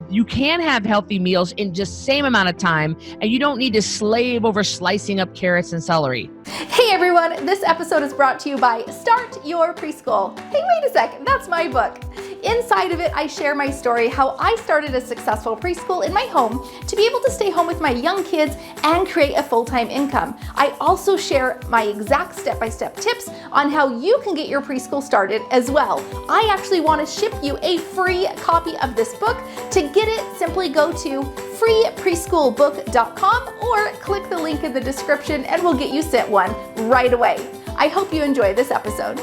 You can have healthy meals in just same amount of time, and you don't need to slave over slicing up carrots and celery. Hey everyone, this episode is brought to you by Start Your Preschool. Hey, wait a sec, that's my book. Inside of it, I share my story, how I started a successful preschool in my home to be able to stay home with my young kids and create a full-time income. I also share my exact step-by-step tips on how you can get your preschool started as well. I actually want to ship you a free copy of this book. To get it, simply go to freepreschoolbook.com or click the link in the description and we'll get you sent one right away. I hope you enjoy this episode.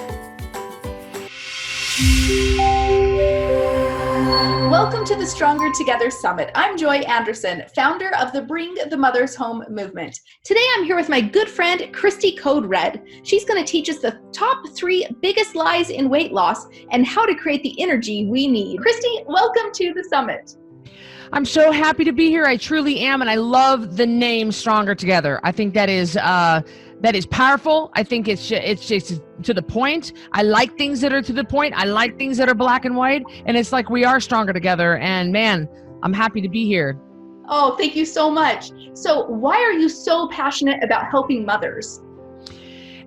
Welcome to the Stronger Together Summit. I'm Joy Anderson, founder of the Bring the Mothers Home movement. Today I'm here with my good friend, Cristy Code Red. She's going to teach us the top 3 biggest lies in weight loss and how to create the energy we need. Cristy, welcome to the summit. I'm so happy to be here. I truly am, and I love the name Stronger Together. I think that is powerful. I think it's just to the point. I like things that are to the point. I like things that are black and white, and it's like we are stronger together. And man, I'm happy to be here. Oh, thank you so much. So why are you so passionate about helping mothers?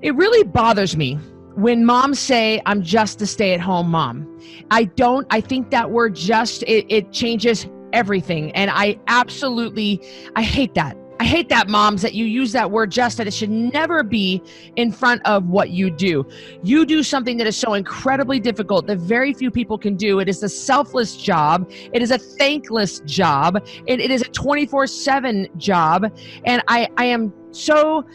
It really bothers me when moms say, I'm just a stay-at-home mom. I think that word just, it changes everything. And I hate that. I hate that, moms, that you use that word just, that it should never be in front of what you do. You do something that is so incredibly difficult that very few people can do. It is a selfless job. It is a thankless job. It is a 24/7 job. And I am so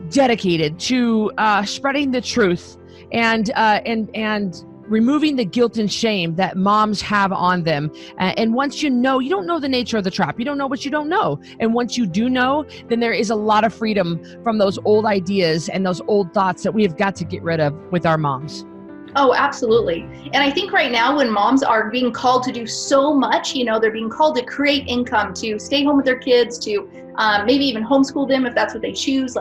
dedicated to spreading the truth and removing the guilt and shame that moms have on them. And once you know, you don't know the nature of the trap. You don't know what you don't know. And once you do know, then there is a lot of freedom from those old ideas and those old thoughts that we have got to get rid of with our moms. Oh, absolutely. And I think right now when moms are being called to do so much, they're being called to create income, to stay home with their kids, to maybe even homeschool them if that's what they choose.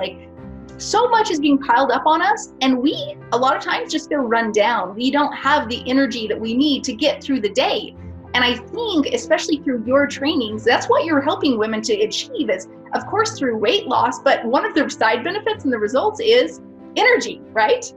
So much is being piled up on us, and we a lot of times just feel run down. We don't have the energy that we need to get through the day. And I think, especially through your trainings, that's what you're helping women to achieve, is of course through weight loss, but one of the side benefits and the results is energy, right?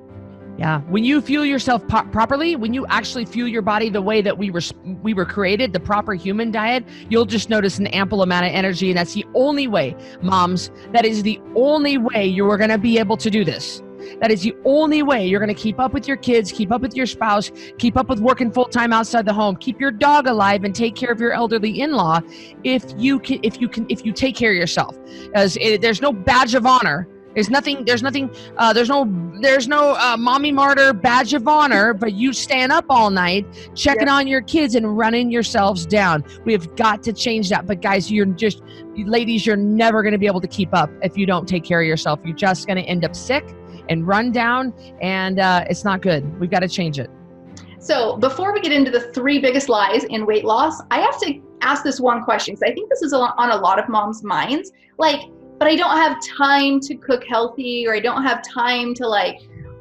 Yeah, when you fuel yourself properly, when you actually fuel your body the way that we were created, the proper human diet, you'll just notice an ample amount of energy. And that's the only way, moms, that is the only way you are going to be able to do this. That is the only way you're going to keep up with your kids, keep up with your spouse, keep up with working full-time outside the home, keep your dog alive, and take care of your elderly in-law if you take care of yourself. As there's no badge of honor. There's no mommy martyr badge of honor, but you stand up all night, checking on your kids and running yourselves down. We have got to change that. But guys, ladies, you're never going to be able to keep up if you don't take care of yourself. You're just going to end up sick and run down, and it's not good. We've got to change it. So before we get into the 3 biggest lies in weight loss, I have to ask this one question, because I think this is on a lot of moms' minds. But I don't have time to cook healthy, or I don't have time to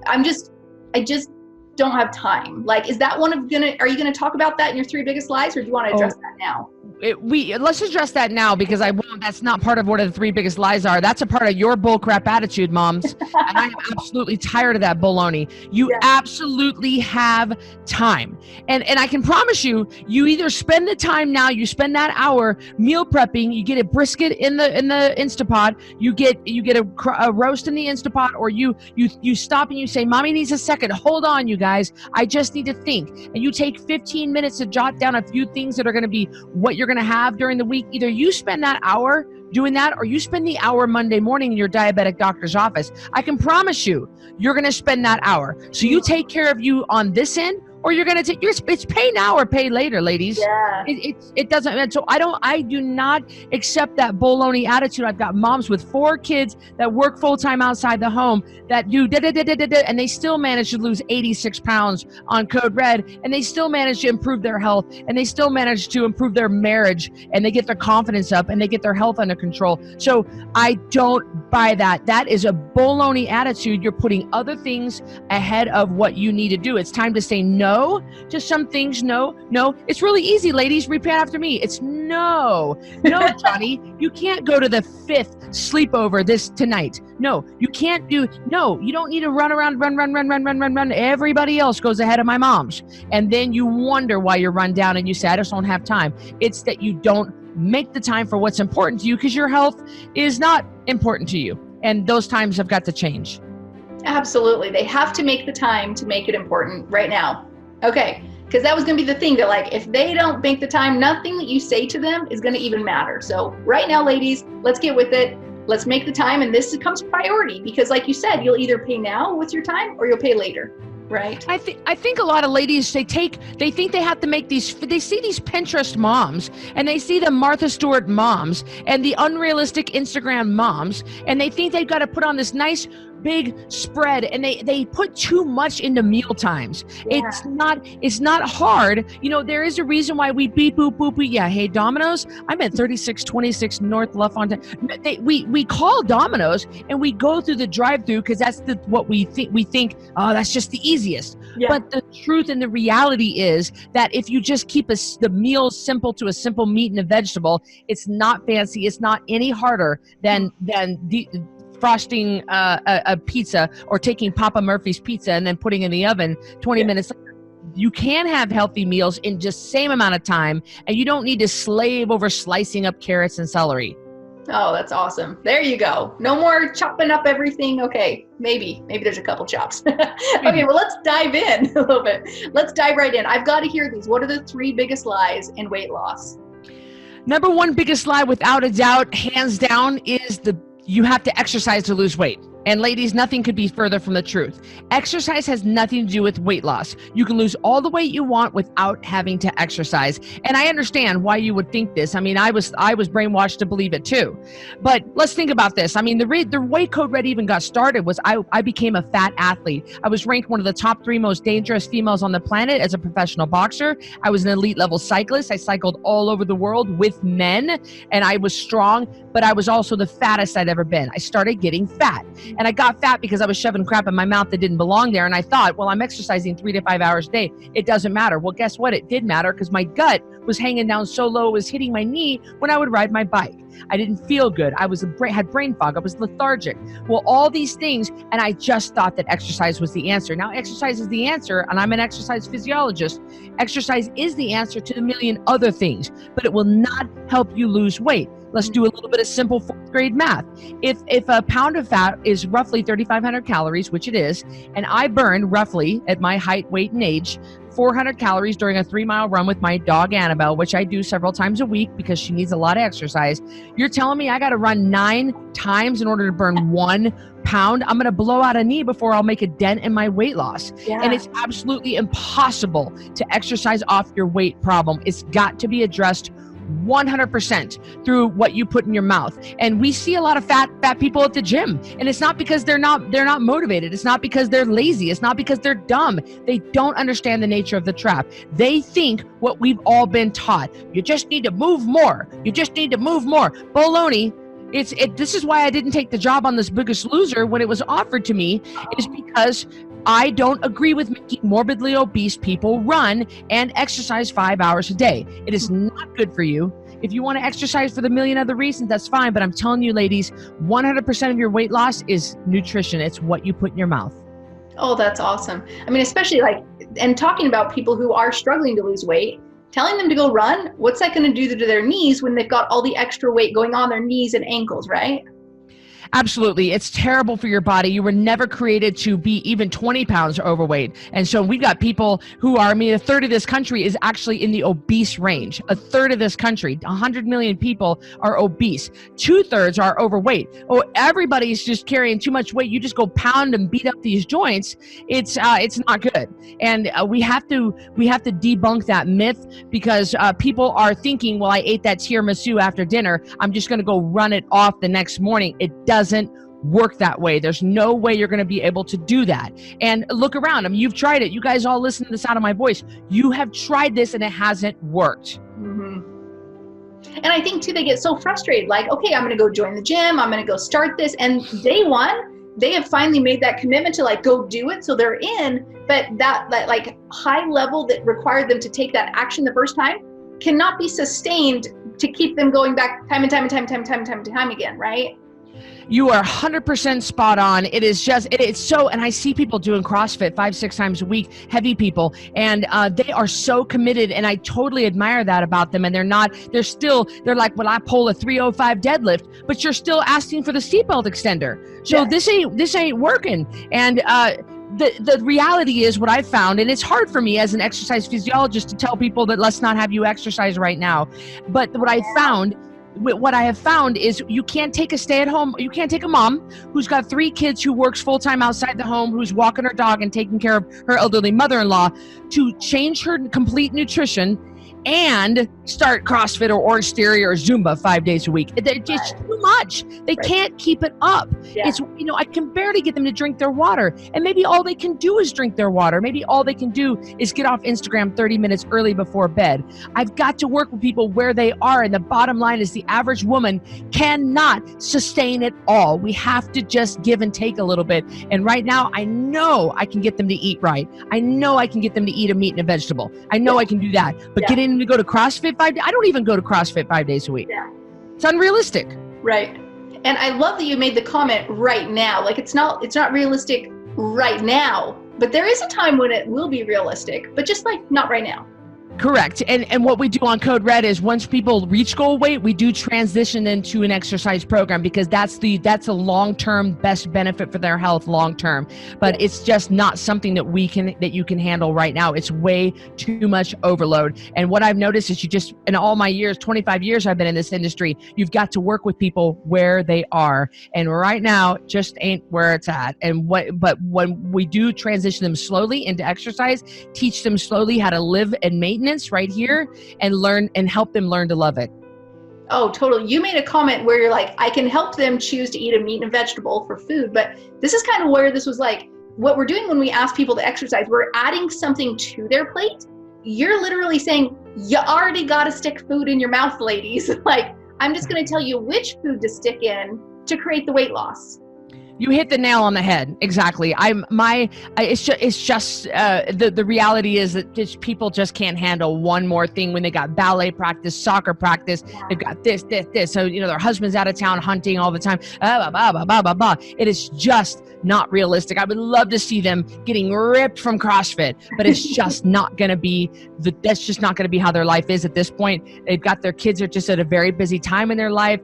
I just don't have time. Is that are you going to talk about that in your 3 biggest lies, or do you want to address that now? Let's address that now, because that's not part of what the 3 biggest lies are. That's a part of your bullcrap attitude, moms. And I am absolutely tired of that baloney. You absolutely have time. And I can promise you either spend the time now, you spend that hour meal prepping, you get a brisket in the Instapot, you get a roast in the Instapot, or you stop and you say, Mommy needs a second. Hold on, you guys. I just need to think. And you take 15 minutes to jot down a few things that are going to be what you're going to have during the week. Either you spend that hour doing that, or you spend the hour Monday morning in your diabetic doctor's office. I can promise you, you're going to spend that hour. So you take care of you on this end, or you're going to take it's pay now or pay later, ladies. Yeah. It doesn't. And so I do not accept that baloney attitude. I've got moms with 4 kids that work full time outside the home that do and they still manage to lose 86 pounds on Code Red, and they still manage to improve their health, and they still manage to improve their marriage, and they get their confidence up, and they get their health under control. So I don't buy that. That is a baloney attitude. You're putting other things ahead of what you need to do. It's time to say no no to some things? No. It's really easy, ladies. Repeat after me. It's no, Johnny. You can't go to the 5th sleepover tonight. No, you can't do. No, you don't need to run around, run. Everybody else goes ahead of my mom's, and then you wonder why you're run down and you say, I just don't have time. It's that you don't make the time for what's important to you because your health is not important to you. And those times have got to change. Absolutely. They have to make the time to make it important right now. Okay. Because that was going to be the thing that, like, if they don't make the time, nothing that you say to them is going to even matter. So right now, ladies, let's get with it. Let's make the time. And this becomes priority because, like you said, you'll either pay now with your time or you'll pay later. Right. I think a lot of ladies, they think they have to make they see these Pinterest moms and they see the Martha Stewart moms and the unrealistic Instagram moms, and they think they've got to put on this nice big spread, and they put too much into meal times. Yeah. It's not hard. You know, there is a reason why we beep boop boop. Yeah, hey Domino's, I'm at 3626 North LaFontaine. We call Domino's and we go through the drive-through because that's what we think. We think, oh, that's just the easiest. Yeah. But the truth and the reality is that if you just keep the meal simple to a simple meat and a vegetable, it's not fancy. It's not any harder than frosting a pizza or taking Papa Murphy's pizza and then putting in the oven 20 minutes later. You can have healthy meals in just same amount of time, and you don't need to slave over slicing up carrots and celery. Oh, that's awesome. There you go. No more chopping up everything. Okay, maybe there's a couple chops. Okay, well, let's dive in a little bit. Let's dive right in. I've got to hear these. What are the 3 biggest lies in weight loss? Number 1 biggest lie, without a doubt, hands down, is you have to exercise to lose weight. And ladies, nothing could be further from the truth. Exercise has nothing to do with weight loss. You can lose all the weight you want without having to exercise. And I understand why you would think this. I mean, I was brainwashed to believe it too. But let's think about this. I mean, the way Code Red even got started was I became a fat athlete. I was ranked one of the top 3 most dangerous females on the planet as a professional boxer. I was an elite level cyclist. I cycled all over the world with men, and I was strong, but I was also the fattest I'd ever been. I started getting fat. And I got fat because I was shoving crap in my mouth that didn't belong there. And I thought, well, I'm exercising 3 to 5 hours a day. It doesn't matter. Well, guess what? It did matter because my gut was hanging down so low, it was hitting my knee when I would ride my bike. I didn't feel good. I had brain fog. I was lethargic. Well, all these things, and I just thought that exercise was the answer. Now, exercise is the answer, and I'm an exercise physiologist. Exercise is the answer to a million other things, but it will not help you lose weight. Let's do a little bit of simple 4th grade math. If a pound of fat is roughly 3,500 calories, which it is, and I burn roughly, at my height, weight, and age, 400 calories during a 3-mile run with my dog Annabelle, which I do several times a week because she needs a lot of exercise. You're telling me I got to run 9 times in order to burn 1 pound? I'm going to blow out a knee before I'll make a dent in my weight loss. Yeah. And it's absolutely impossible to exercise off your weight problem. It's got to be addressed 100% through what you put in your mouth. And we see a lot of fat people at the gym, and it's not because they're not motivated. It's not because they're lazy. It's not because they're dumb. They don't understand the nature of the trap. They think what we've all been taught. You just need to move more. You just need to move more. Baloney. This is why I didn't take the job on this Biggest Loser when it was offered to me, is because I don't agree with making morbidly obese people run and exercise 5 hours a day. It is not good for you. If you want to exercise for the million other reasons, that's fine. But I'm telling you, ladies, 100% of your weight loss is nutrition. It's what you put in your mouth. Oh, that's awesome. I mean, especially and talking about people who are struggling to lose weight, telling them to go run, what's that going to do to their knees when they've got all the extra weight going on their knees and ankles, right? Absolutely. It's terrible for your body. You were never created to be even 20 pounds overweight. And so we've got people who are, a third of this country is actually in the obese range. A third of this country, 100 million people are obese. 2/3 are overweight. Oh, everybody's just carrying too much weight. You just go pound and beat up these joints. It's not good. And we have to debunk that myth because people are thinking, well, I ate that tiramisu after dinner. I'm just going to go run it off the next morning. It doesn't work that way. There's no way you're going to be able to do that. And look around. You've tried it. You guys all listen to the sound of my voice. You have tried this and it hasn't worked. Mm-hmm. And I think too, they get so frustrated. Like, okay, I'm going to go join the gym. I'm going to go start this. And day one, they have finally made that commitment to go do it. So they're in. but that like high level that required them to take that action the first time cannot be sustained to keep them going back time and time and time and time and time and time and time again, right? You are 100% spot on. It is just, it's so, and I see people doing CrossFit 5-6 times a week, heavy people, and they are so committed, and I totally admire that about them. And they're like, well, I pull a 305 deadlift, but you're still asking for the seatbelt extender. So this ain't working. And the reality is what I've found, and it's hard for me as an exercise physiologist to tell people that let's not have you exercise right now. But what I have found is you can't take a mom who's got 3 kids, who works full-time outside the home, who's walking her dog and taking care of her elderly mother-in-law, to change her complete nutrition and start CrossFit or Orange Theory or Zumba 5 days a week. It's just too much. They can't keep it up. Yeah. It's, I can barely get them to drink their water. And maybe all they can do is drink their water. Maybe all they can do is get off Instagram 30 minutes early before bed. I've got to work with people where they are. And the bottom line is the average woman cannot sustain it all. We have to just give and take a little bit. And right now, I know I can get them to eat right. I know I can get them to eat a meat and a vegetable. I know I can do that. But getting them to go to CrossFit 5 days, I don't even go to CrossFit 5 days a week. Yeah. It's unrealistic. Right. And I love that you made the comment right now. Like it's not realistic right now, but there is a time when it will be realistic, but just like not right now. Correct. And what we do on Code Red is once people reach goal weight, we do transition into an exercise program, because that's a long-term best benefit for their health long-term. But it's just not something that you can handle right now. It's way too much overload. And what I've noticed is in all my years, 25 years I've been in this industry, you've got to work with people where they are. And right now just ain't where it's at. But when we do transition them slowly into exercise, teach them slowly how to live and maintenance right here, and learn and help them learn to love it. Oh, totally. You made a comment where you're like, I can help them choose to eat a meat and vegetable for food, but this is kind of where this was like, what we're doing when we ask people to exercise, we're adding something to their plate. You're literally saying, you already got to stick food in your mouth, ladies. Like, I'm just going to tell you which food to stick in to create the weight loss. You hit the nail on the head. Exactly. It's just the reality is that people just can't handle one more thing when they got ballet practice, soccer practice. They've got this. So, their husband's out of town hunting all the time. It is just not realistic. I would love to see them getting ripped from CrossFit, but it's just not going to be that's just not going to be how their life is at this point. They've got their kids are just at a very busy time in their life.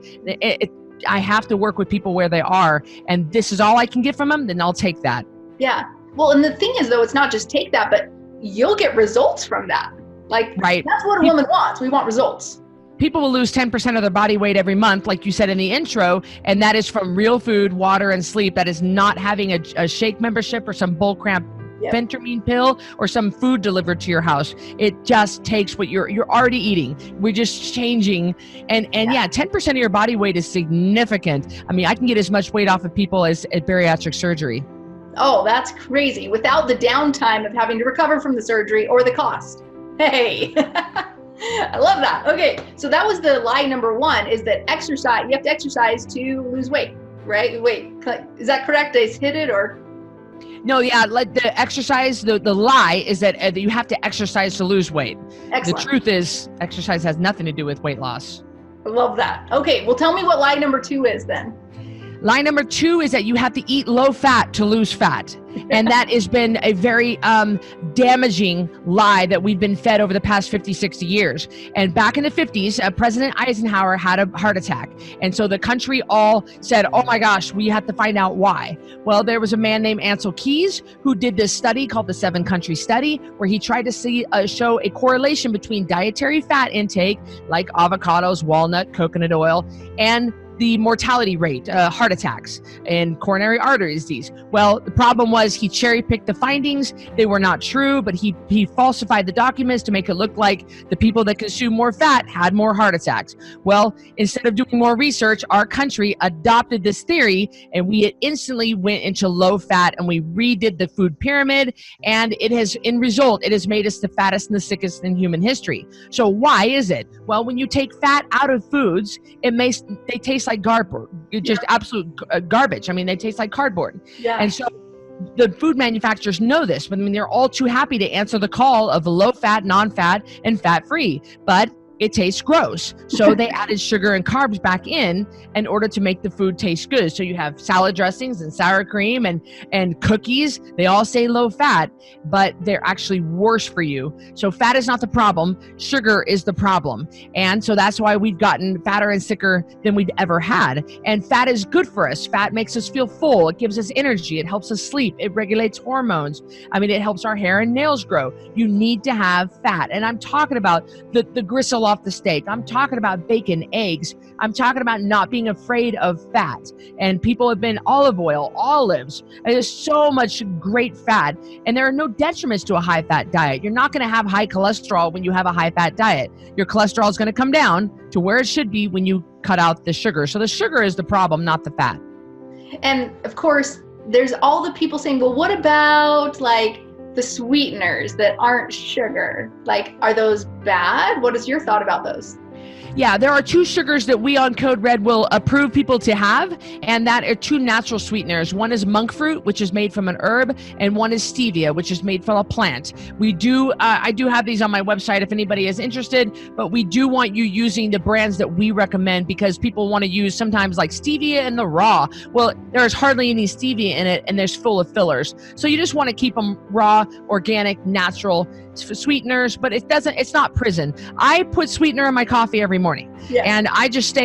I have to work with people where they are, and this is all I can get from them, then I'll take that. Yeah. Well, and the thing is, though, it's not just take that, but you'll get results from that. Like, that's what a woman wants. We want results. People will lose 10% of their body weight every month, like you said in the intro, and that is from real food, water, and sleep. That is not having a shake membership or some bull cramp phentermine pill or some food delivered to your house. It just takes what you're already eating. We're just changing. And 10% of your body weight is significant. I mean, I can get as much weight off of people as at bariatric surgery. Oh, that's crazy. Without the downtime of having to recover from the surgery or the cost. Hey, I love that. Okay. So that was the lie number 1, is that you have to exercise to lose weight, right? Wait, is that correct? I hit it or? No, like the exercise, the lie is that you have to exercise to lose weight. Excellent. The truth is exercise has nothing to do with weight loss. I love that. Okay, well, tell me what lie number 2 is then. Lie number 2 is that you have to eat low fat to lose fat. And that has been a very damaging lie that we've been fed over the past 50, 60 years. And back in the 50s, President Eisenhower had a heart attack. And so the country all said, oh my gosh, we have to find out why. Well, there was a man named Ansel Keys who did this study called the 7-Country Study, where he tried to show a correlation between dietary fat intake, like avocados, walnut, coconut oil, and the mortality rate, heart attacks and coronary artery disease. Well, the problem was he cherry-picked the findings. They were not true, but he falsified the documents to make it look like the people that consume more fat had more heart attacks. Well, instead of doing more research, our country adopted this theory, and we instantly went into low fat, and we redid the food pyramid, and it has made us the fattest and the sickest in human history. So why is it? Well, when you take fat out of foods, they taste like cardboard, just absolute garbage. I mean, they taste like cardboard. Yeah. And so the food manufacturers know this, but I mean, they're all too happy to answer the call of low fat, non-fat, and fat-free. But it tastes gross. So they added sugar and carbs back in order to make the food taste good. So you have salad dressings and sour cream and cookies. They all say low fat, but they're actually worse for you. So fat is not the problem. Sugar is the problem. And so that's why we've gotten fatter and sicker than we'd ever had. And fat is good for us. Fat makes us feel full. It gives us energy. It helps us sleep. It regulates hormones. I mean, it helps our hair and nails grow. You need to have fat. And I'm talking about the gristle off the steak. I'm talking about bacon, eggs. I'm talking about not being afraid of fat. And people have been olive oil, olives. And there's so much great fat. And there are no detriments to a high fat diet. You're not going to have high cholesterol when you have a high fat diet. Your cholesterol is going to come down to where it should be when you cut out the sugar. So the sugar is the problem, not the fat. And of course, there's all the people saying, well, what about like the sweeteners that aren't sugar? Like, are those bad? What is your thought about those? Yeah, there are two sugars that we on Code Red will approve people to have, and that are two natural sweeteners. One is monk fruit, which is made from an herb, and one is stevia, which is made from a plant. I do have these on my website if anybody is interested, but we do want you using the brands that we recommend because people want to use sometimes like stevia in the raw. Well, there's hardly any stevia in it, and there's full of fillers. So you just want to keep them raw, organic, natural sweeteners, but it's not prison. I put sweetener in my coffee every morning. Yes. And I just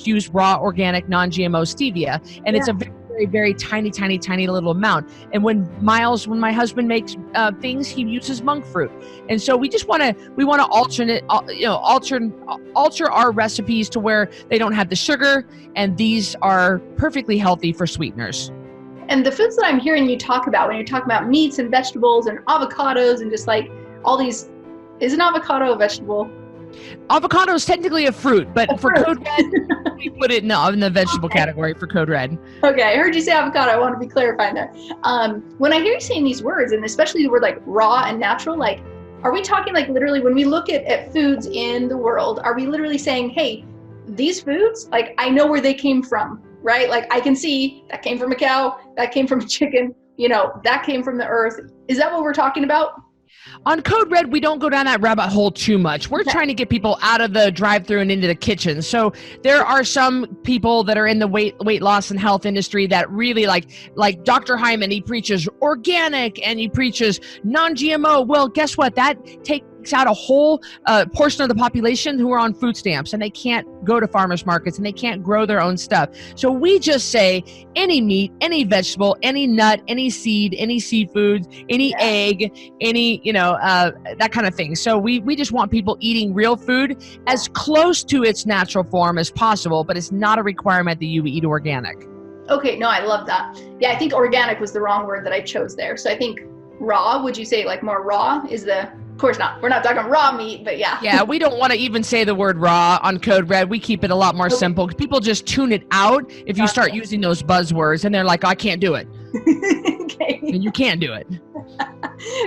use raw, organic, non-GMO stevia. And it's a very, very, very tiny little amount. And when my husband makes things, he uses monk fruit. And so we want to alter our recipes to where they don't have the sugar, and these are perfectly healthy for sweeteners. And the foods that I'm hearing you talk about when you're talking about meats and vegetables and avocados and just like all these, is an avocado a vegetable? Avocado is technically a fruit, but for Code Red, we put it in the vegetable category for Code Red. Okay, I heard you say avocado. I want to be clarifying there. When I hear you saying these words, and especially the word like raw and natural, like, are we talking like literally when we look at foods in the world, are we literally saying, hey, these foods, like I know where they came from? Right? Like I can see that came from a cow, that came from a chicken, that came from the earth. Is that what we're talking about? On Code Red, we don't go down that rabbit hole too much. We're trying to get people out of the drive-thru and into the kitchen. So there are some people that are in the weight loss and health industry that really like Dr. Hyman, he preaches organic and he preaches non-GMO. Well, guess what? That takes out a whole portion of the population who are on food stamps, and they can't go to farmers markets and they can't grow their own stuff. So we just say any meat, any vegetable, any nut, any seed, any seafood, any egg, any, that kind of thing. So we just want people eating real food as close to its natural form as possible, but it's not a requirement that you eat organic. Okay, no, I love that. Yeah, I think organic was the wrong word that I chose there. So I think raw, would you say like more raw is of course not. We're not talking raw meat, but yeah. Yeah, we don't want to even say the word raw on Code Red. We keep it a lot more simple. People just tune it out if you start using those buzzwords, and they're like, I can't do it. Okay. And you can't do it.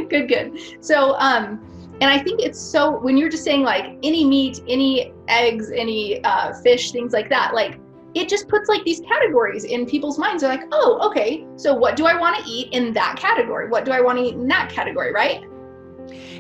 Good. So, and I think it's so, when you're just saying like any meat, any eggs, any fish, things like that, like it just puts like these categories in people's minds. They're like, oh, okay, so what do I want to eat in that category? What do I want to eat in that category, right?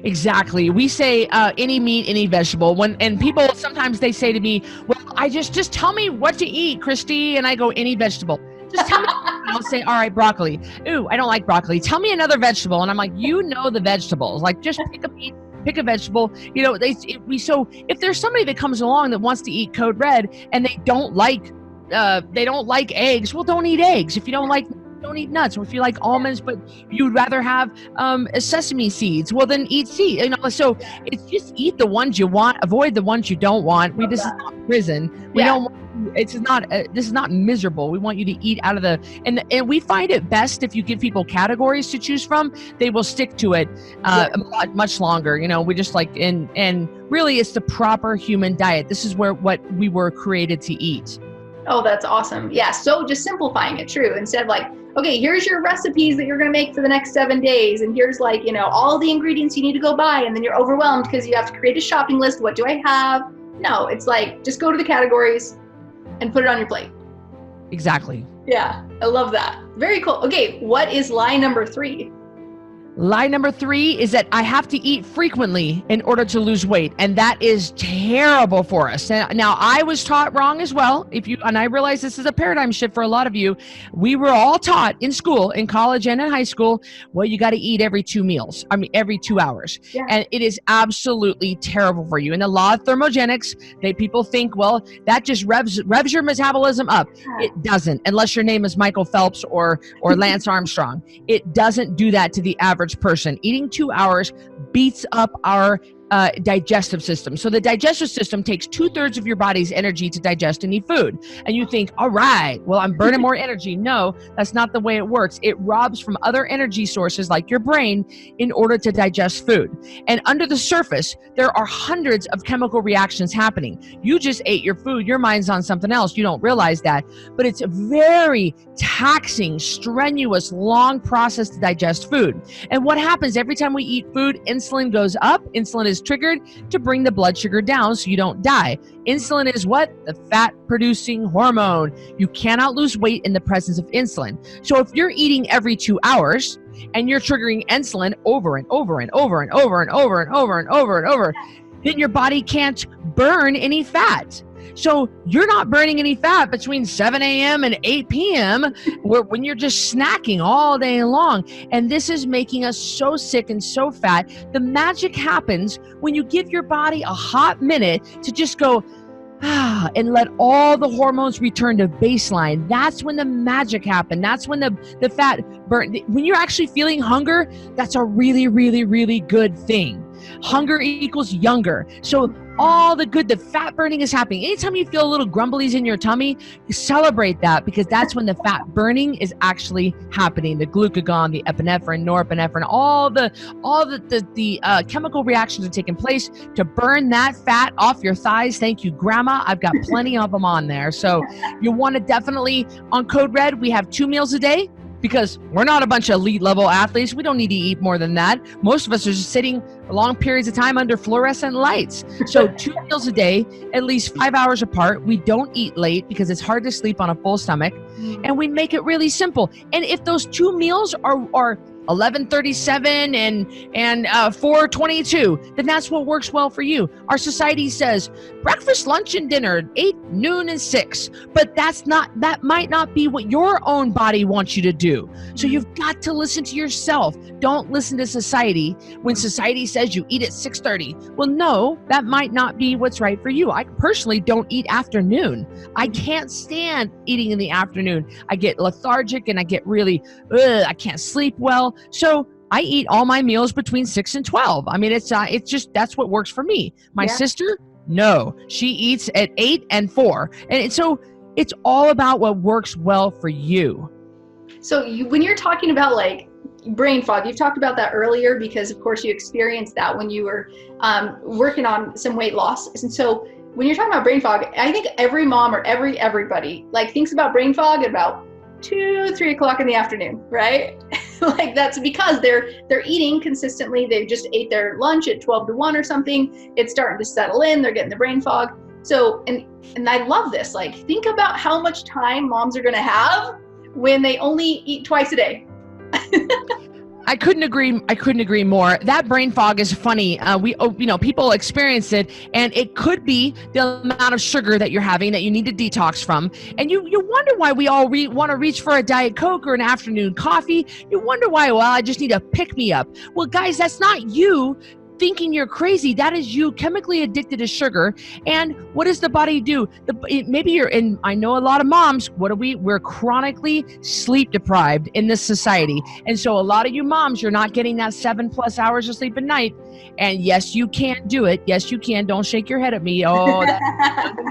Exactly. We say any meat, any vegetable. And people sometimes they say to me, well, I just tell me what to eat, Cristy. And I go, any vegetable. Just tell me. I'll say, all right, broccoli. Ooh, I don't like broccoli. Tell me another vegetable. And I'm like, the vegetables. Like, just pick a meat, pick a vegetable. So if there's somebody that comes along that wants to eat Code Red and they don't like eggs, well, don't eat eggs. If you don't eat nuts, or if you like almonds but you'd rather have sesame seeds, well then eat seeds. So it's just eat the ones you want, avoid the ones you don't want. This is not prison. This is not miserable. We want you to eat out of and we find it best if you give people categories to choose from. They will stick to it much longer. We just and really it's the proper human diet. This is what we were created to eat. Oh, that's awesome. Yeah. So just simplifying it, true. Instead of like, okay, here's your recipes that you're going to make for the next 7 days. And here's all the ingredients you need to go buy. And then you're overwhelmed because you have to create a shopping list. What do I have? No, it's like, just go to the categories and put it on your plate. Exactly. Yeah, I love that. Very cool. Okay, what is lie number 3? Lie number 3 is that I have to eat frequently in order to lose weight, and that is terrible for us. Now, I was taught wrong as well. And I realize this is a paradigm shift for a lot of you. We were all taught in school, in college and in high school, well, you got to eat every 2 meals. I mean, every 2 hours, and it is absolutely terrible for you. And the law of thermogenics, people think, well, that just revs your metabolism up. It doesn't, unless your name is Michael Phelps or Lance Armstrong. It doesn't do that to the average person. Eating 2 hours beats up our digestive system. So the digestive system takes 2/3 of your body's energy to digest any food. And you think, all right, well, I'm burning more energy. No, that's not the way it works. It robs from other energy sources like your brain in order to digest food. And under the surface, there are hundreds of chemical reactions happening. You just ate your food. Your mind's on something else. You don't realize that. But it's a very taxing, strenuous, long process to digest food. And what happens every time we eat food, insulin goes up. Insulin is triggered to bring the blood sugar down so you don't die. Insulin is what? The fat-producing hormone. You cannot lose weight in the presence of insulin. So if you're eating every 2 hours and you're triggering insulin over and over and over and over and over and over and over and over, then your body can't burn any fat. So you're not burning any fat between 7 a.m. and 8 p.m. when you're just snacking all day long. And this is making us so sick and so fat. The magic happens when you give your body a hot minute to just go, and let all the hormones return to baseline. That's when the magic happens. That's when the fat burn. When you're actually feeling hunger, that's a really, really, really good thing. Hunger equals younger. So all the fat burning is happening. Anytime you feel a little grumblies in your tummy, you celebrate that, because that's when the fat burning is actually happening. The glucagon, the epinephrine, norepinephrine, all the chemical reactions are taking place to burn that fat off your thighs. Thank you, Grandma. I've got plenty of them on there. So you want to definitely, on Code Red, we have 2 meals a day, because we're not a bunch of elite level athletes. We don't need to eat more than that. Most of us are just sitting long periods of time under fluorescent lights. So 2 meals a day, at least 5 hours apart. We don't eat late because it's hard to sleep on a full stomach. And we make it really simple. And if those 2 meals are 11:37 and 4:22, then that's what works well for you. Our society says breakfast, lunch, and dinner, 8, noon, and 6. But that might not be what your own body wants you to do. So you've got to listen to yourself. Don't listen to society when society says you eat at 6:30. Well, no, that might not be what's right for you. I personally don't eat afternoon. I can't stand eating in the afternoon. I get lethargic and I get really, I can't sleep well. So I eat all my meals between 6 and 12. I mean, it's just, that's what works for me. My sister, no, she eats at 8 and 4. And so it's all about what works well for you. So when you're talking about like brain fog, you've talked about that earlier, because of course you experienced that when you were working on some weight loss. And so when you're talking about brain fog, I think every mom or everybody like thinks about brain fog at about 2-3 o'clock in the afternoon, right? Like that's because they're eating consistently. They just ate their lunch at 12 to 1 or something. It's starting to settle in. They're getting the brain fog. So, and I love this. Like, think about how much time moms are going to have when they only eat twice a day. I couldn't agree more. That brain fog is funny. People experience it, and it could be the amount of sugar that you're having that you need to detox from. And you wonder why we all want to reach for a Diet Coke or an afternoon coffee. You wonder why, well, I just need a pick me up. Well, guys, that's not you thinking you're crazy. That is you chemically addicted to sugar. And what does the body do? Maybe you're in, I know a lot of moms, we're chronically sleep deprived in this society. And so a lot of you moms, you're not getting that 7+ hours of sleep at night. And yes, you can do it. Yes, you can. Don't shake your head at me. Oh,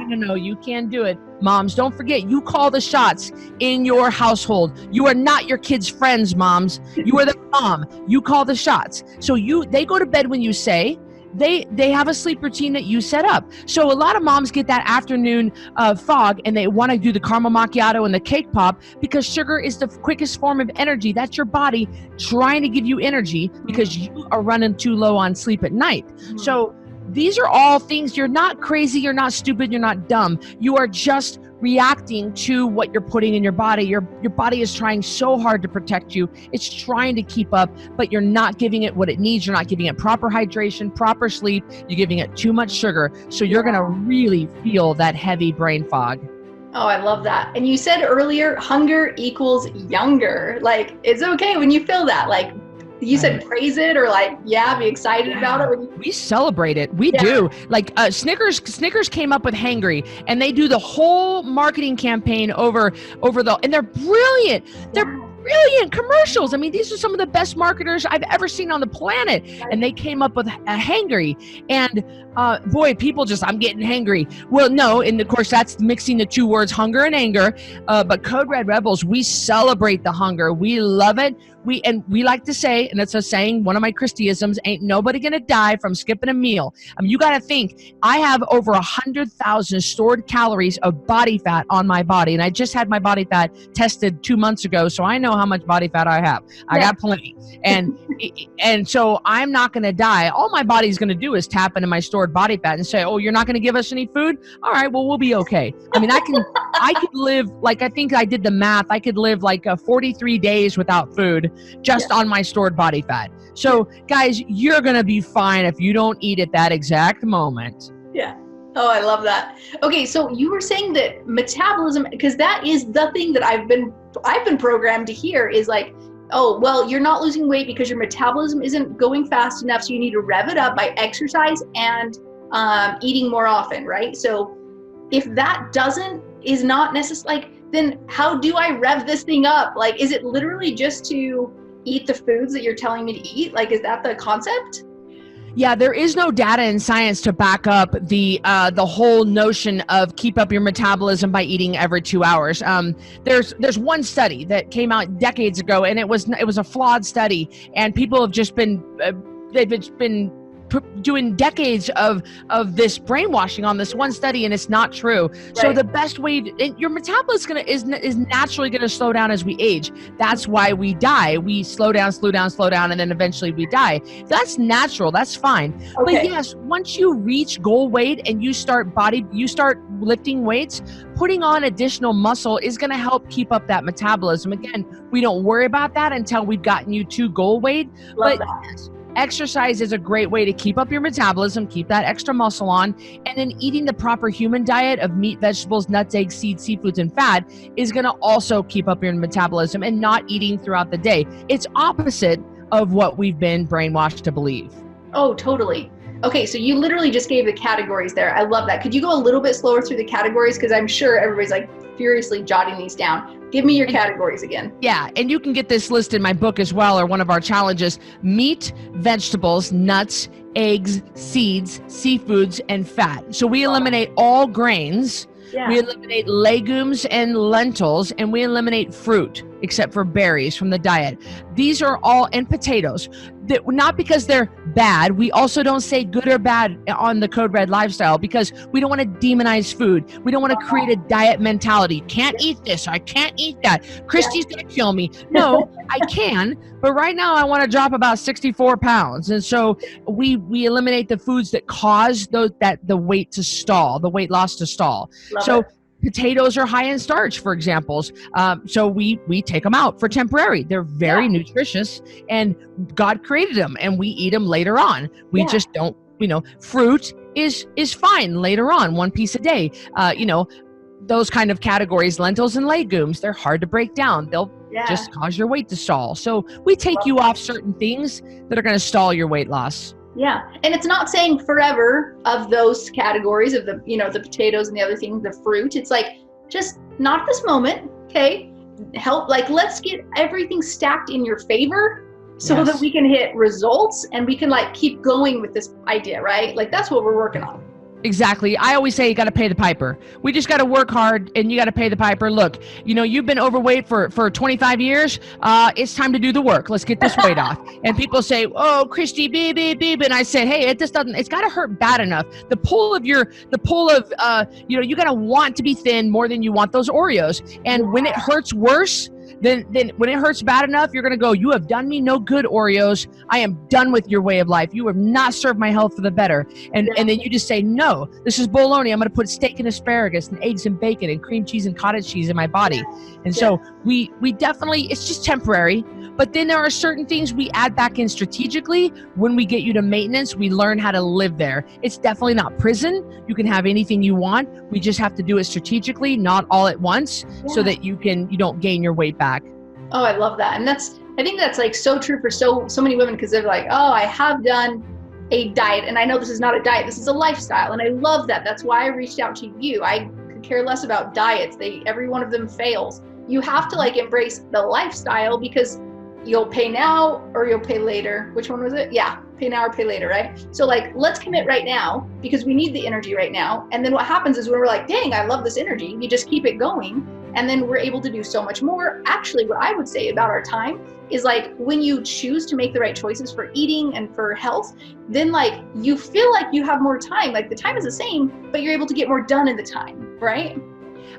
no, you can do it. Moms, don't forget, you call the shots in your household. You are not your kids' friends, moms. You are the mom. You call the shots. So they go to bed when you say. They have a sleep routine that you set up. So a lot of moms get that afternoon fog, and they want to do the caramel macchiato and the cake pop because sugar is the quickest form of energy. That's your body trying to give you energy because you are running too low on sleep at night. So these are all things. You're not crazy. You're not stupid. You're not dumb. You are just reacting to what you're putting in your body. Your body is trying so hard to protect you. It's trying to keep up, but you're not giving it what it needs. You're not giving it proper hydration, proper sleep. You're giving it too much sugar. So you're going to really feel that heavy brain fog. Oh, I love that. And you said earlier, hunger equals younger. Like, it's okay when you feel that. Like, you said praise it, or like, be excited about it. We celebrate it. We do. Like Snickers came up with hangry, and they do the whole marketing campaign over and they're brilliant. They're brilliant commercials. I mean, these are some of the best marketers I've ever seen on the planet. And they came up with a hangry. And boy, people just, I'm getting hangry. Well, no, and of course that's mixing the two words, hunger and anger. But Code Red Rebels, we celebrate the hunger. We love it. We like to say, and it's a saying, one of my Christyisms, ain't nobody gonna die from skipping a meal. I mean, you gotta think, I have over 100,000 stored calories of body fat on my body. And I just had my body fat tested 2 months ago, so I know how much body fat I have. I got plenty. And so I'm not gonna die. All my body's gonna do is tap into my stored body fat and say, oh, you're not gonna give us any food? All right, well, we'll be okay. I mean, I could live, like, I think I did the math, I could live like 43 days without food just on my stored body fat. So guys, you're going to be fine if you don't eat at that exact moment. Yeah. Oh, I love that. Okay. So you were saying that metabolism, because that is the thing that I've been programmed to hear is like, oh, well, you're not losing weight because your metabolism isn't going fast enough. So you need to rev it up by exercise and eating more often. Right. So if that is not necessary, like, then how do I rev this thing up? Like, is it literally just to eat the foods that you're telling me to eat? Like, is that the concept? Yeah, there is no data in science to back up the whole notion of keep up your metabolism by eating every 2 hours. There's one study that came out decades ago, and it was a flawed study, and people have just been they've been doing decades of this brainwashing on this one study, and it's not true. Right. So the best way your metabolism is naturally going to slow down as we age. That's why we die. We slow down, and then eventually we die. That's natural. That's fine. Okay. But yes, once you reach goal weight and you start lifting weights, putting on additional muscle is going to help keep up that metabolism. Again, we don't worry about that until we've gotten you to goal weight. Love that. Exercise is a great way to keep up your metabolism, keep that extra muscle on, and then eating the proper human diet of meat, vegetables, nuts, eggs, seeds, seafoods, and fat is going to also keep up your metabolism, and not eating throughout the day. It's opposite of what we've been brainwashed to believe. Oh, totally. Okay, so you literally just gave the categories there. I love that. Could you go a little bit slower through the categories? Because I'm sure everybody's like furiously jotting these down. Give me your categories again. Yeah, and you can get this list in my book as well, or one of our challenges: meat, vegetables, nuts, eggs, seeds, seafoods, and fat. So we eliminate all grains. Yeah. We eliminate legumes and lentils, and we eliminate fruit, except for berries from the diet. These are all, and potatoes. Not because they're bad. We also don't say good or bad on the Code Red lifestyle, because we don't want to demonize food. We don't want to create a diet mentality. Can't eat this. I can't eat that. Christy's going to kill me. No, I can. But right now I want to drop about 64 pounds. And so we eliminate the foods that cause the weight to stall, the weight loss to stall. So potatoes are high in starch, for examples. So we take them out for temporary. They're very nutritious, and God created them, and we eat them later on. We just don't, fruit is fine later on, one piece a day. Those kind of categories, lentils and legumes, they're hard to break down. They'll just cause your weight to stall. So we take you off certain things that are going to stall your weight loss. Yeah. And it's not saying forever of those categories of the, the potatoes and the other things, the fruit. It's like, just not this moment. Okay. Let's get everything stacked in your favor so that we can hit results, and we can keep going with this idea, right? Like, that's what we're working on. Exactly. I always say you got to pay the piper. We just got to work hard, and you got to pay the piper. Look, you've been overweight for 25 years. It's time to do the work. Let's get this weight off. And people say, oh, Cristy, beep. And I say, hey, it's got to hurt bad enough. You got to want to be thin more than you want those Oreos. And when it hurts worse, then when it hurts bad enough, you're going to go, you have done me no good, Oreos. I am done with your way of life. You have not served my health for the better. And then you just say, no, this is bologna. I'm going to put steak and asparagus and eggs and bacon and cream cheese and cottage cheese in my body. And so we definitely, it's just temporary. But then there are certain things we add back in strategically. When we get you to maintenance, we learn how to live there. It's definitely not prison. You can have anything you want. We just have to do it strategically, not all at once, so that you don't gain your weight back. Oh, I love that. And I think that's like so true for so many women, because they're like, oh, I have done a diet, and I know this is not a diet, this is a lifestyle. And I love that. That's why I reached out to you. I could care less about diets. Every one of them fails. You have to like embrace the lifestyle, because you'll pay now or you'll pay later. Which one was it? Yeah, pay now or pay later, right? So like, let's commit right now, because we need the energy right now. And then what happens is when we're like, dang, I love this energy, you just keep it going. And then we're able to do so much more. Actually, what I would say about our time is like, when you choose to make the right choices for eating and for health, then like you feel like you have more time. Like the time is the same, but you're able to get more done in the time, right?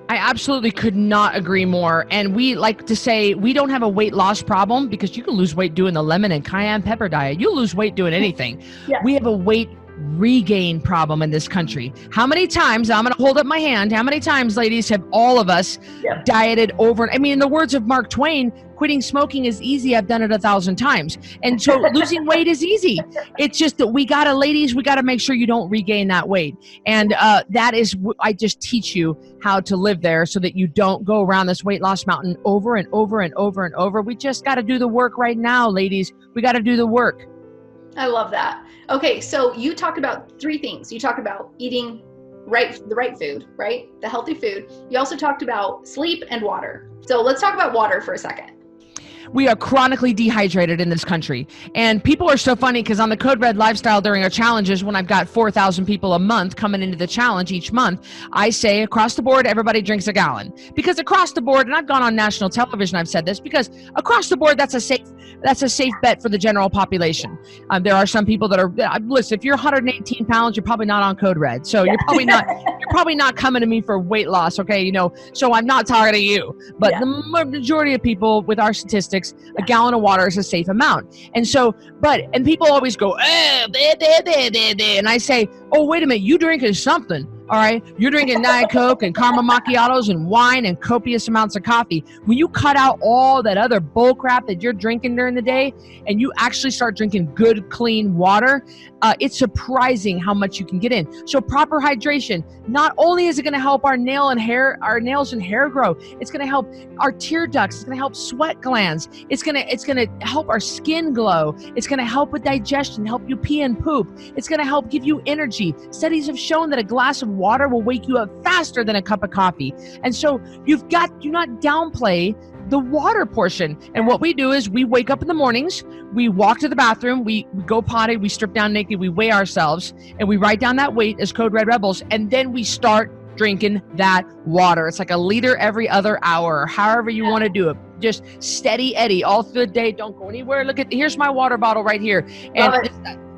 I absolutely could not agree more. And we like to say we don't have a weight loss problem, because you can lose weight doing the lemon and cayenne pepper diet. You lose weight doing anything. We have a weight regain problem in this country. How many times, I'm going to hold up my hand, how many times, ladies, have all of us dieted over? I mean, in the words of Mark Twain, quitting smoking is easy. I've done it 1,000 times. And so losing weight is easy. It's just that we got to make sure you don't regain that weight. And that is, I just teach you how to live there so that you don't go around this weight loss mountain over and over and over and over. We just got to do the work right now, ladies. We got to do the work. I love that. Okay, so you talked about 3 things. You talked about eating the right food, right? The healthy food. You also talked about sleep and water. So let's talk about water for a second. We are chronically dehydrated in this country. And people are so funny, because on the Code Red lifestyle during our challenges, when I've got 4,000 people a month coming into the challenge each month, I say across the board, everybody drinks a gallon. Because across the board, and I've gone on national television, I've said this, because across the board, that's a safe bet for the general population. There are some people that are, listen, if you're 118 pounds, you're probably not on Code Red. So you're probably not coming to me for weight loss. Okay. So I'm not targeting you, but the majority of people with our statistics, a gallon of water is a safe amount. And so, and people always go, and I say, oh, wait a minute, you drinking something. All right. You're drinking Diet Coke and caramel macchiatos and wine and copious amounts of coffee. When you cut out all that other bull crap that you're drinking during the day, and you actually start drinking good, clean water, it's surprising how much you can get in. So proper hydration, not only is it going to help our nails and hair grow, it's going to help our tear ducts. It's going to help sweat glands. It's going to help our skin glow. It's going to help with digestion, help you pee and poop. It's going to help give you energy. Studies have shown that a glass of water will wake you up faster than a cup of coffee. And so do not downplay the water portion. And what we do is we wake up in the mornings, we walk to the bathroom, we go potty, we strip down naked, we weigh ourselves, and we write down that weight as Code Red Rebels, and then we start drinking that water. It's like a liter every other hour, or however you want to do it. Just steady Eddie all through the day. Don't go anywhere. Here's my water bottle right here. And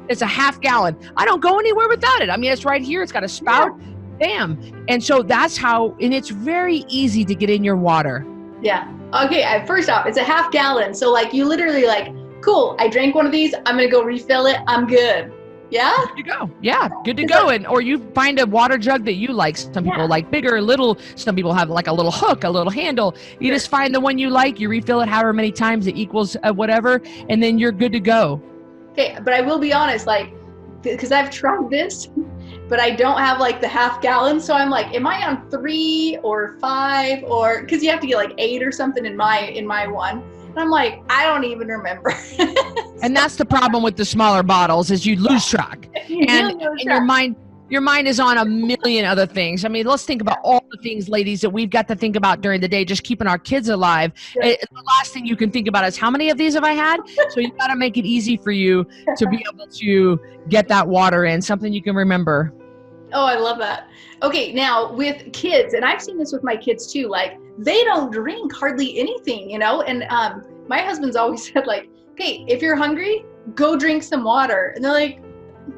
it's a half gallon. I don't go anywhere without it. I mean, it's right here. It's got a spout. Bam. And so that's how, and it's very easy to get in your water. Yeah. Okay. First off, it's a half gallon. So like you literally like, cool, I drank one of these. I'm going to go refill it. I'm good. Yeah. Good to go. Yeah. Good to go. Or you find a water jug that you like. Some people like bigger, little. Some people have like a little hook, a little handle. You just find the one you like. You refill it however many times it equals whatever. And then you're good to go. Okay, but I will be honest, like, because I've tried this, but I don't have like the half gallon. So I'm like, am I on 3 or 5 or, because you have to get like 8 or something in my one. And I'm like, I don't even remember. And that's the problem with the smaller bottles, is you lose track. And your mind is on a million other things. I mean, let's think about all the things, ladies, that we've got to think about during the day, just keeping our kids alive. The last thing you can think about is how many of these have I had? So you got to make it easy for you to be able to get that water in, something you can remember. Oh, I love that. Okay, now with kids, and I've seen this with my kids too, like they don't drink hardly anything, and my husband's always said like, okay, if you're hungry, go drink some water. And they're like,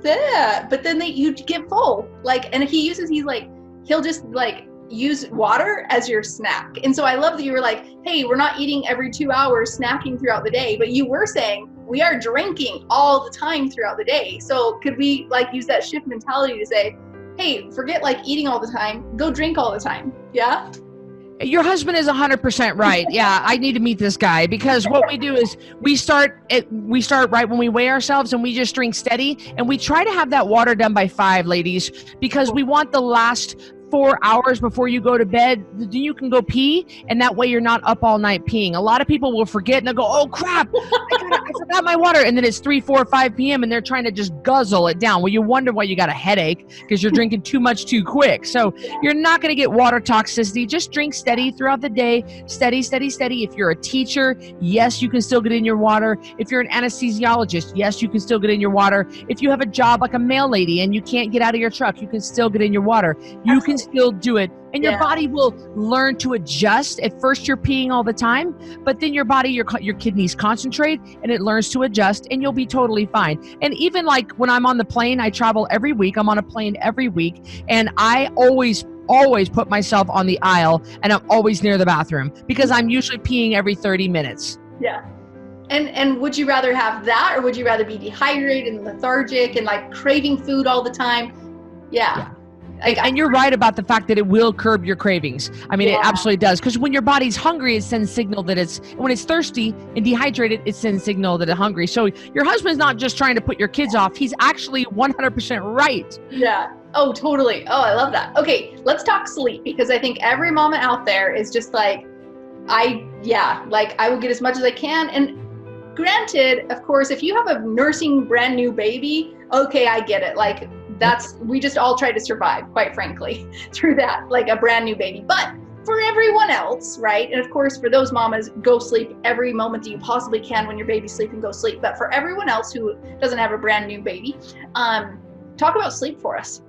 yeah, but then you get full, like, and he'll just like use water as your snack. And so I love that you were like, hey, we're not eating every 2 hours, snacking throughout the day, but you were saying we are drinking all the time throughout the day. So could we like use that shift mentality to say, hey, forget like eating all the time, go drink all the time. Yeah. Your husband is 100% right. Yeah, I need to meet this guy, because what we do is we start right when we weigh ourselves, and we just drink steady, and we try to have that water done by 5, ladies, because we want the last 4 hours before you go to bed, you can go pee, and that way you're not up all night peeing. A lot of people will forget and they'll go, oh crap, I forgot my water, and then it's 3, 4, 5 p.m. and they're trying to just guzzle it down. Well, you wonder why you got a headache, because you're drinking too much too quick. So you're not going to get water toxicity. Just drink steady throughout the day. Steady, steady, steady. If you're a teacher, yes, you can still get in your water. If you're an anesthesiologist, yes, you can still get in your water. If you have a job like a mail lady and you can't get out of your truck, you can still get in your water. You can still do it, and your body will learn to adjust. At first you're peeing all the time, but then your body, your kidneys concentrate and it learns to adjust, and you'll be totally fine. And even like when I'm on the plane, I travel every week, I'm on a plane every week, and I always put myself on the aisle, and I'm always near the bathroom, because I'm usually peeing every 30 minutes. Yeah. And would you rather have that, or would you rather be dehydrated and lethargic and like craving food all the time? Yeah. And you're right about the fact that it will curb your cravings. I mean, it absolutely does. Because when your body's hungry, it sends signal that when it's thirsty and dehydrated, it sends signal that it's hungry. So your husband's not just trying to put your kids off. He's actually 100% right. Yeah. Oh, totally. Oh, I love that. Okay, let's talk sleep, because I think every mama out there is just like, I will get as much as I can. And granted, of course, if you have a nursing brand new baby, okay, I get it. Like, we just all try to survive, quite frankly, through that, like a brand new baby. But for everyone else, right? And of course, for those mamas, go sleep every moment that you possibly can when your baby's sleeping, go sleep. But for everyone else who doesn't have a brand new baby, talk about sleep for us.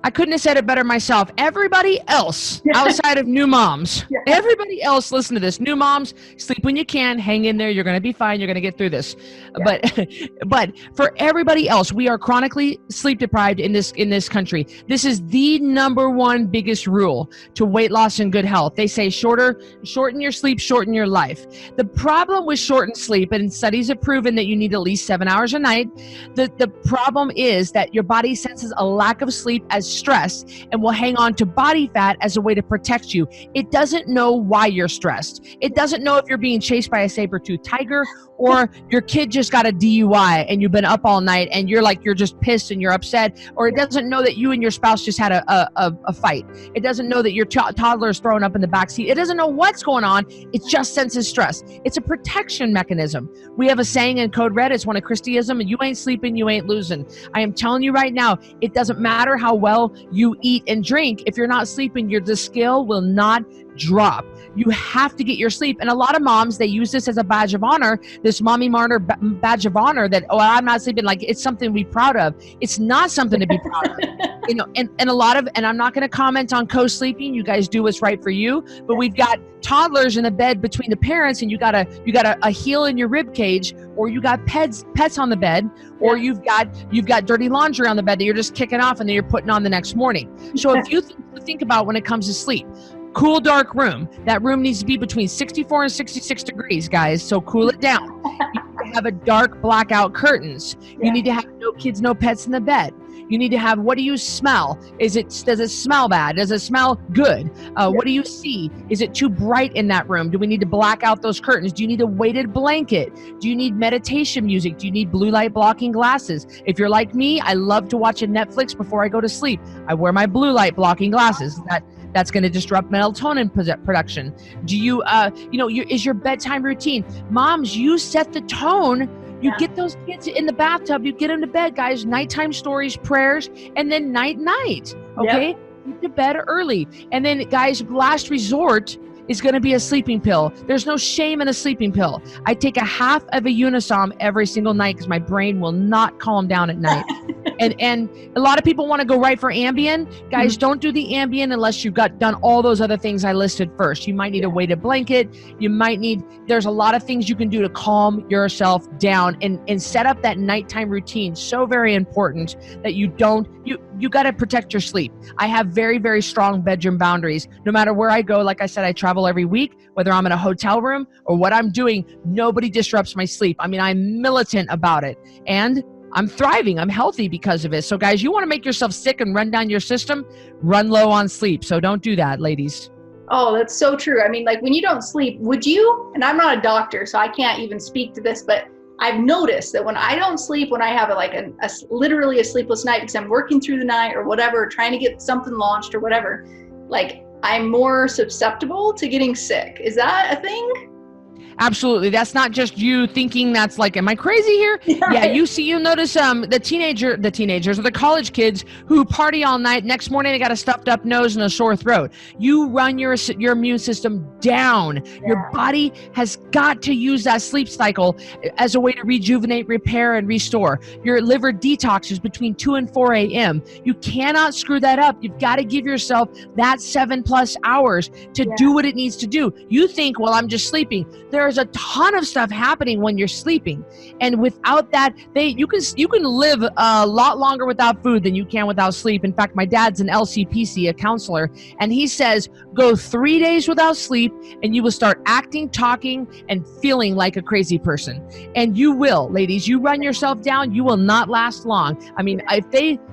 I couldn't have said it better myself. Everybody else outside of new moms, everybody else, listen to this. New moms, sleep when you can, hang in there. You're going to be fine. You're going to get through this. But for everybody else, we are chronically sleep deprived in this country. This is the number one biggest rule to weight loss and good health. They say shorten your sleep, shorten your life. The problem with shortened sleep, and studies have proven that you need at least 7 hours a night. The problem is that your body senses a lack of sleep as stress and will hang on to body fat as a way to protect you. It doesn't know why you're stressed. It doesn't know if you're being chased by a saber-toothed tiger, or your kid just got a DUI and you've been up all night and you're just pissed and you're upset, or it doesn't know that you and your spouse just had a fight. It doesn't know that your toddler is throwing up in the backseat. It doesn't know what's going on. It just senses stress. It's a protection mechanism. We have a saying in Code Red, it's one of Christyism, and you ain't sleeping, you ain't losing. I am telling you right now, it doesn't matter how well you eat and drink. If you're not sleeping, the scale will not drop. You have to get your sleep. And a lot of moms, they use this as a badge of honor, this mommy martyr badge of honor, that, oh, I'm not sleeping. Like, it's something to be proud of. It's not something to be proud of. And a lot of, and I'm not going to comment on co-sleeping. You guys do what's right for you, but we've got toddlers in the bed between the parents, and you got a heel in your rib cage, or you got pets on the bed, or you've got dirty laundry on the bed that you're just kicking off and then you're putting on the next morning. So if you think about when it comes to sleep, cool, dark room. That room needs to be between 64 and 66 degrees, guys. So cool it down. You need to have a dark blackout curtains. You need to have no kids, no pets in the bed. You need to have, what do you smell? Does it smell bad? Does it smell good? What do you see? Is it too bright in that room? Do we need to black out those curtains? Do you need a weighted blanket? Do you need meditation music? Do you need blue light blocking glasses? If you're like me, I love to watch a Netflix before I go to sleep. I wear my blue light blocking glasses. That's going to disrupt melatonin production. Do you, is your bedtime routine? Moms, you set the tone. You get those kids in the bathtub. You get them to bed, guys. Nighttime stories, prayers, and then night. Okay? Get to bed early. And then, guys, last resort is going to be a sleeping pill. There's no shame in a sleeping pill. I take a half of a Unisom every single night because my brain will not calm down at night. And a lot of people want to go right for Ambien. Guys, don't do the Ambien unless you've done all those other things I listed first. You might need a weighted blanket. There's a lot of things you can do to calm yourself down and set up that nighttime routine. So very important that you got to protect your sleep. I have very, very strong bedroom boundaries. No matter where I go, like I said, I travel every week, whether I'm in a hotel room or what I'm doing, nobody disrupts my sleep. I mean, I'm militant about it. And I'm thriving. I'm healthy because of it. So guys, you want to make yourself sick and run down your system, run low on sleep. So don't do that, ladies. Oh, that's so true. I mean, like when you don't sleep, would you, and I'm not a doctor, so I can't even speak to this, but I've noticed that when I don't sleep, when I have literally a sleepless night because I'm working through the night or whatever, trying to get something launched or whatever, like I'm more susceptible to getting sick. Is that a thing? Absolutely. That's not just you thinking that's like, am I crazy here? Yeah, you notice the teenagers or the college kids who party all night, next morning they got a stuffed up nose and a sore throat. You run your immune system down. Yeah. Your body has got to use that sleep cycle as a way to rejuvenate, repair, and restore. Your liver detoxes between 2 and 4 a.m. You cannot screw that up. You've got to give yourself that 7+ hours to do what it needs to do. You think, well, I'm just sleeping. There's a ton of stuff happening when you're sleeping, and without that, you can live a lot longer without food than you can without sleep. In fact, my dad's an LCPC, a counselor, and he says go 3 days without sleep, and you will start acting, talking, and feeling like a crazy person. And you will, ladies. You run yourself down, you will not last long. I mean,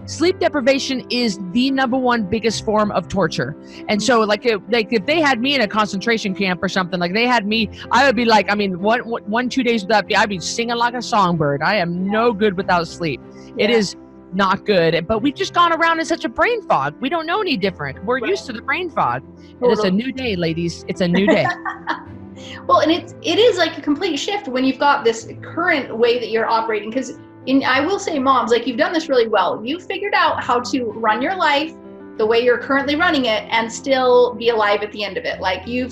sleep deprivation is the #1 biggest form of torture. And so, like if they had me in a concentration camp or something, like they had me, I would be like, I mean, 2 days without, I'd be singing like a songbird. I am no good without sleep. It is not good. But we've just gone around in such a brain fog. We don't know any different. We're used to the brain fog. And it's a new day, ladies. It's a new day. Well, and it is like a complete shift when you've got this current way that you're operating. Because I will say, moms, like you've done this really well. You figured out how to run your life the way you're currently running it and still be alive at the end of it. Like you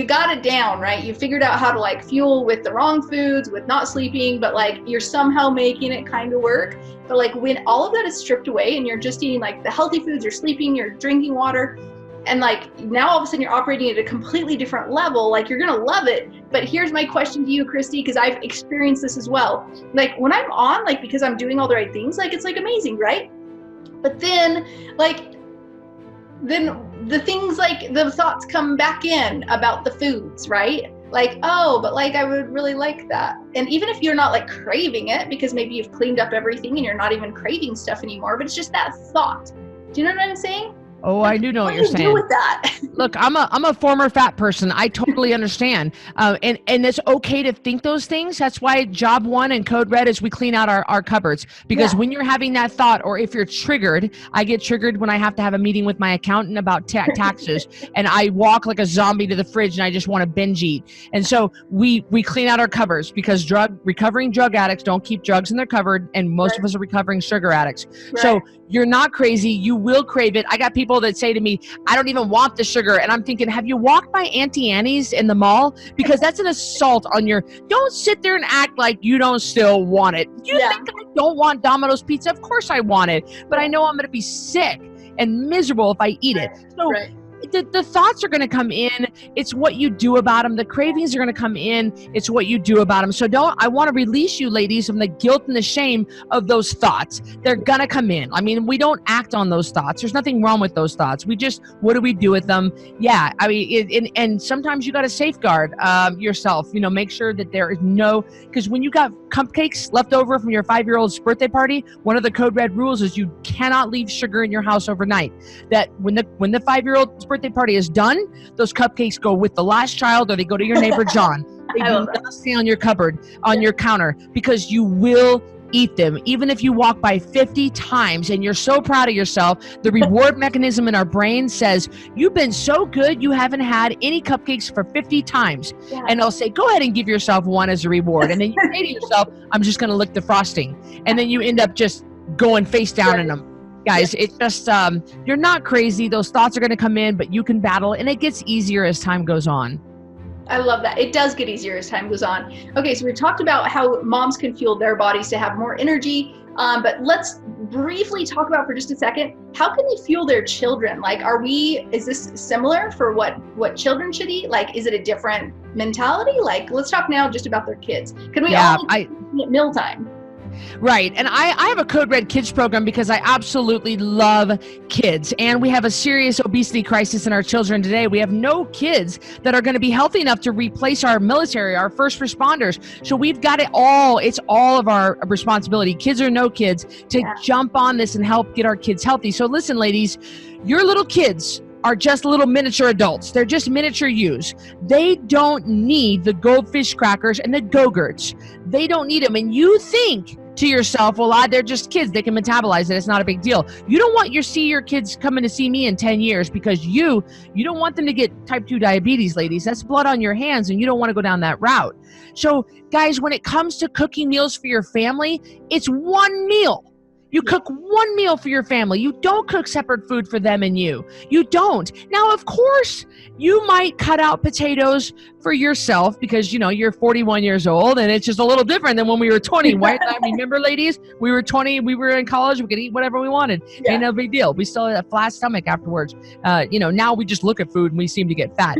got it down, right? You figured out how to like fuel with the wrong foods, with not sleeping, but like you're somehow making it kind of work. But like when all of that is stripped away and you're just eating like the healthy foods, you're sleeping, you're drinking water, and like now all of a sudden you're operating at a completely different level, like you're gonna love it. But here's my question to you, Cristy, because I've experienced this as well. Like when I'm on, like because I'm doing all the right things, like it's like amazing, right? But then the things like the thoughts come back in about the foods, right? Like, oh, but like I would really like that. And even if you're not like craving it because maybe you've cleaned up everything and you're not even craving stuff anymore, but it's just that thought. Do you know what I'm saying? Oh, I do know what you're saying. What do you do with that? Look, I'm a former fat person. I totally understand. And it's okay to think those things. That's why job 1 in Code Red is we clean out our cupboards. Because when you're having that thought, or if you're triggered, I get triggered when I have to have a meeting with my accountant about taxes, and I walk like a zombie to the fridge and I just want to binge eat. And so we clean out our cupboards because recovering drug addicts don't keep drugs in their cupboard, and most of us are recovering sugar addicts. So you're not crazy. You will crave it. I got people that say to me, I don't even want the sugar. And I'm thinking, have you walked by Auntie Annie's in the mall? Because that's an assault on don't sit there and act like you don't still want it. You think I don't want Domino's pizza? Of course I want it. But I know I'm going to be sick and miserable if I eat it. So the thoughts are going to come in. It's what you do about them. The cravings are going to come in. It's what you do about them. So I want to release you ladies from the guilt and the shame of those thoughts. They're going to come in. I mean, we don't act on those thoughts. There's nothing wrong with those thoughts. What do we do with them? Yeah. I mean, and sometimes you got to safeguard yourself, make sure that there is because when you got cupcakes left over from your 5-year-old's birthday party, one of the Code Red rules is you cannot leave sugar in your house overnight. That when the 5-year-old's birthday party is done, those cupcakes go with the last child, or they go to your neighbor John. They do not stay on your cupboard, on your counter, because you will eat them. Even if you walk by 50 times and you're so proud of yourself, the reward mechanism in our brain says, you've been so good, you haven't had any cupcakes for 50 times. And I'll say, go ahead and give yourself one as a reward. And then you say to yourself, I'm just going to lick the frosting. And then you end up just going face down in them. Guys, it's just, you're not crazy. Those thoughts are going to come in, but you can battle, and it gets easier as time goes on. I love that. It does get easier as time goes on. Okay, so we've talked about how moms can fuel their bodies to have more energy, but let's briefly talk about for just a second, how can they fuel their children? Like, is this similar for what children should eat? Like, is it a different mentality? Like, let's talk now just about their kids. Can we all eat at mealtime? Right. And I have a Code Red Kids program because I absolutely love kids. And we have a serious obesity crisis in our children today. We have no kids that are going to be healthy enough to replace our military, our first responders. So we've got it all. It's all of our responsibility, kids or no kids, to jump on this and help get our kids healthy. So listen, ladies, your little kids are just little miniature adults. They're just miniature yous. They don't need the goldfish crackers and the Go-Gurts. They don't need them. And you think to yourself, well, they're just kids. They can metabolize it. It's not a big deal. You don't want your kids coming to see me in 10 years because you don't want them to get type 2 diabetes, ladies. That's blood on your hands, and you don't want to go down that route. So, guys, when it comes to cooking meals for your family, it's one meal. You cook one meal for your family. You don't cook separate food for them and you. You don't. Now, of course, you might cut out potatoes for yourself because, you're 41 years old and it's just a little different than when we were 20. Right? Remember, ladies, we were 20, we were in college, we could eat whatever we wanted. Yeah. Ain't no big deal. We still had a flat stomach afterwards. Now we just look at food and we seem to get fat.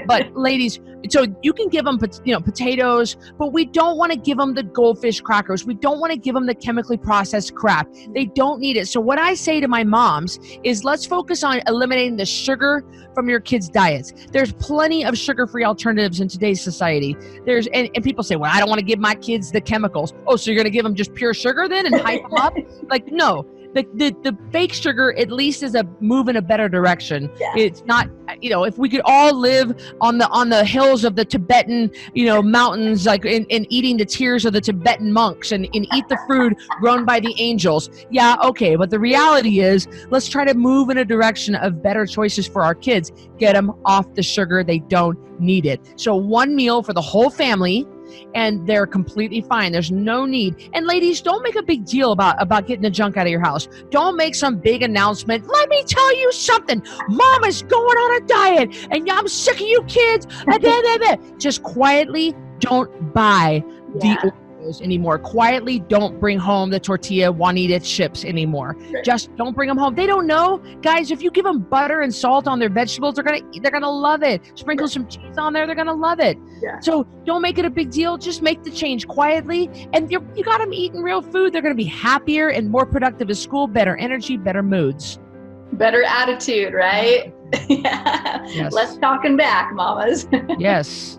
But ladies, so you can give them, potatoes, but we don't want to give them the goldfish crackers. We don't want to give them the chemically processed crap. They don't need it. So what I say to my moms is let's focus on eliminating the sugar from your kids' diets. There's plenty of sugar-free alternatives in today's society. And people say, well, I don't want to give my kids the chemicals. Oh, so you're going to give them just pure sugar then and hype them up? Like, no. The fake sugar at least is a move in a better direction. Yeah. It's not, if we could all live on the hills of the Tibetan, mountains, like and eating the tears of the Tibetan monks and eat the food grown by the angels. Yeah, okay. But the reality is, let's try to move in a direction of better choices for our kids. Get them off the sugar. They don't need it. So one meal for the whole family, and they're completely fine. There's no need. And ladies, don't make a big deal about getting the junk out of your house. Don't make some big announcement. Let me tell you something. Mom is going on a diet and I'm sick of you kids. Just quietly don't buy the Oreos anymore. Quietly don't bring home the tortilla Juanita chips anymore. Sure. Just don't bring them home. They don't know. Guys, if you give them butter and salt on their vegetables, they're gonna love it. Sprinkle some cheese on there, they're gonna love it. Yeah. So don't make it a big deal. Just make the change quietly, and you got them eating real food. They're gonna be happier and more productive at school, better energy, better moods. Better attitude, right? Yeah. Yes. Let's talking back, mamas. Yes.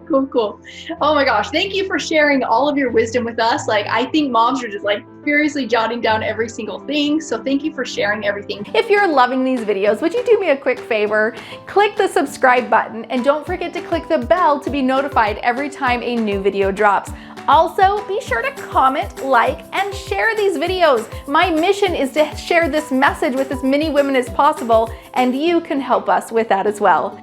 Cool. Oh my gosh. Thank you for sharing all of your wisdom with us. I think moms are just furiously jotting down every single thing. So thank you for sharing everything. If you're loving these videos, would you do me a quick favor? Click the subscribe button and don't forget to click the bell to be notified every time a new video drops. Also, be sure to comment, like, and share these videos. My mission is to share this message with as many women as possible, and you can help us with that as well.